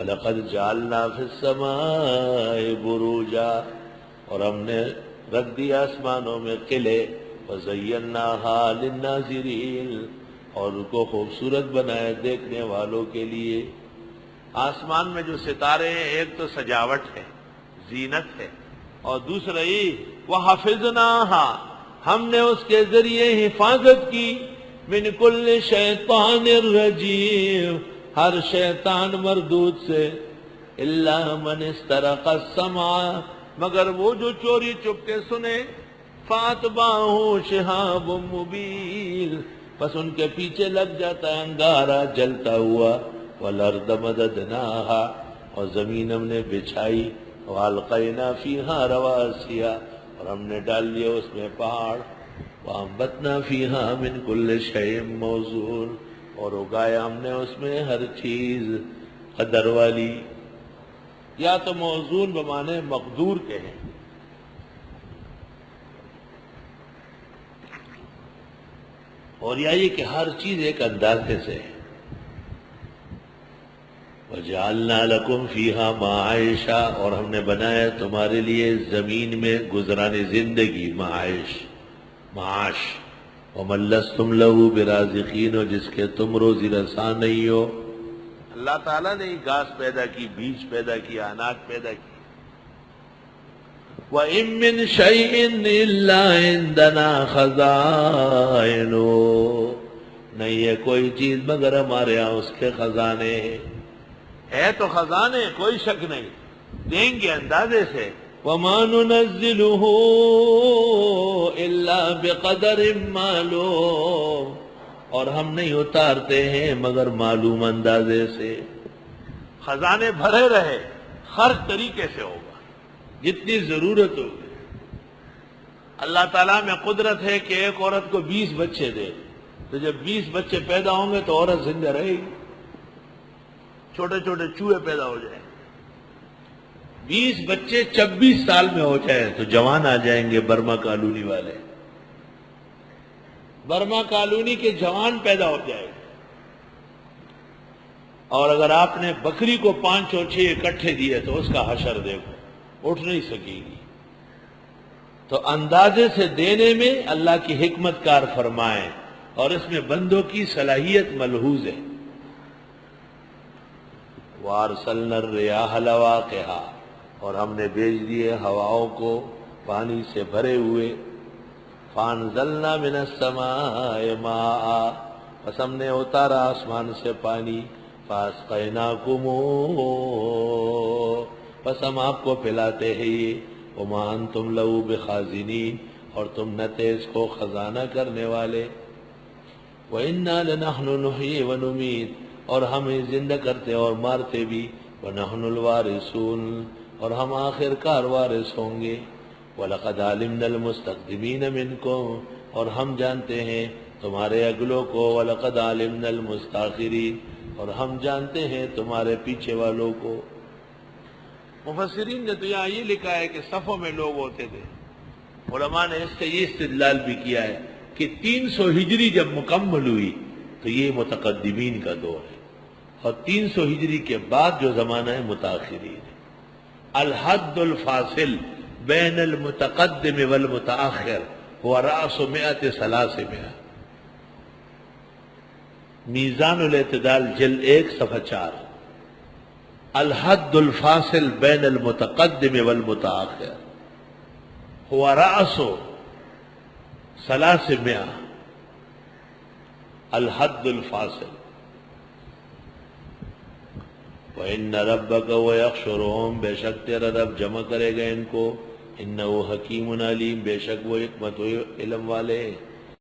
وَلَقَدْ جَعَلْنَا فِي السَّمَاءِ بُرُوجًا، اور ہم نے رکھ دیا آسمانوں میں قلعے، وَزَيَّنَّاهَا لِلنَّاظِرِينَ، اور ان کو خوبصورت بنایا دیکھنے والوں کے لیے۔ آسمان میں جو ستارے ہیں، ایک تو سجاوٹ ہے، زینت ہے، اور دوسرا یہ وَحَفِظْنَاهَا، ہم نے اس کے ذریعے حفاظت کی، من کل شیطان الرجیم، ہر شیطان مردود سے، الا من استرق السمع، مگر وہ جو چوری چپ کے سنے، فاتبعہ شہاب مبین، پس ان کے پیچھے لگ جاتا ہے انگارہ جلتا ہوا۔ والارض مددناہا، اور زمین ہم نے بچھائی، والقینا فیہا رواسیا، اور ہم نے ڈال دیا اس میں پہاڑ، وانبتنا فیہا من کل شیء موزون، اور اگایا ہم نے اس میں ہر چیز قدر والی، یا تو موزون بمانے مقدور کے ہیں۔ اور یہ کہ ہر چیز ایک اندازے سے ہے۔ وَجَعَلْنَا لَكُمْ فِيهَا مَعَائِشَ، اور ہم نے بنایا تمہارے لیے زمین میں گزران زندگی، معاش۔ وَمَن لَّسْتُمْ لَهُ بِرَازِقِينَ، اور جس کے تم روزی رساں نہیں ہو۔ اللہ تعالیٰ نے گھاس پیدا کی، بیج پیدا کیا، اناج پیدا کی۔ وَإِن مِّن شَيْءٍ إِلَّا عِندَنَا خَزَائِنُهُ، نہیں ہے کوئی چیز مگر ہمارے ہاں اس کے خزانے ہیں۔ ہے تو خزانے، کوئی شک نہیں، دیں گے اندازے سے۔ وَمَا نُنَزِّلُهُ إِلَّا بِقَدَرٍ مَّعْلُومٍ، اور ہم نہیں اتارتے ہیں مگر معلوم اندازے سے۔ خزانے بھرے رہے، خرچ طریقے سے ہوگا، جتنی ضرورت ہوگی۔ اللہ تعالیٰ میں قدرت ہے کہ ایک عورت کو 20 بچے دے، تو جب 20 بچے پیدا ہوں گے تو عورت زندہ رہے گی، چھوٹے چھوٹے چوہے پیدا ہو جائیں۔ 20 بچے 26 سال میں ہو جائیں تو جوان آ جائیں گے، برما کالونی والے، برما کالونی کے جوان پیدا ہو جائیں گے۔ اور اگر آپ نے بکری کو 5 اور 6 اکٹھے دیے تو اس کا حشر دیکھو، اٹھ نہیں سکے گی۔ تو اندازے سے دینے میں اللہ کی حکمت کار فرمائیں، اور اس میں بندوں کی صلاحیت ملحوظ ہے۔ وَأَرْسَلْنَا الرِّيَاحَ لَوَاقِحَ، اور ہم نے بھیج دیے ہواؤں کو پانی سے بھرے ہوئے۔ فَأَنزَلْنَا مِنَ السَّمَاءِ مَاءً، پس ہم نے اتارا آسمان سے پانی۔ فَأَسْقَيْنَاكُمُوهُ، پس ہم آپ کو پلاتے ہیں یہ۔ وَمَا أَنْتُمْ لَهُ بِخَازِنِينَ، اور تم نہ تھے اس کو خزانہ کرنے والے۔ وَإِنَّا لَنَحْنُ نُحْيِي وَنُمِيتُ، اور ہم ہی زندہ کرتے اور مارتے بھی۔ وَنَحْنُ الْوَارِثُونَ، اور ہم آخر کار وارث ہوں گے۔ وَلَقَدْ عَلِمْنَا الْمُسْتَقْدِمِينَ مِنْكُمْ، اور ہم جانتے ہیں تمہارے اگلوں کو۔ وَلَقَدْ عَلِمْنَا الْمُسْتَأْخِرِينَ، اور ہم جانتے ہیں تمہارے پیچھے والوں کو۔ مفسرین نے تو یہاں یہ لکھا ہے کہ صفوں میں لوگ ہوتے تھے۔ علماء نے اس سے یہ استدلال بھی کیا ہے کہ 300 ہجری جب مکمل ہوئی تو یہ متقدمین کا دور ہے، اور 300 ہجری کے بعد جو زمانہ ہے متاخرین ہے۔ الحد الفاصل بین المتقدم والمتاخر هو رأس 100 میزان الاعتدال جلد 1 صفحہ 4۔ الحد الفاصل بین المتقدم والمتاخر هو رأس 300۔ الحد الفاصل۔ وَإِنَّ رَبَّكَ وَيَحْشُرُهُمْ، بے شک تیرا رب جمع کرے گا ان کو۔ إِنَّهُ حَكِيمٌ عَلِيمٌ، بے شک وہ حکمت و علم والے ہیں۔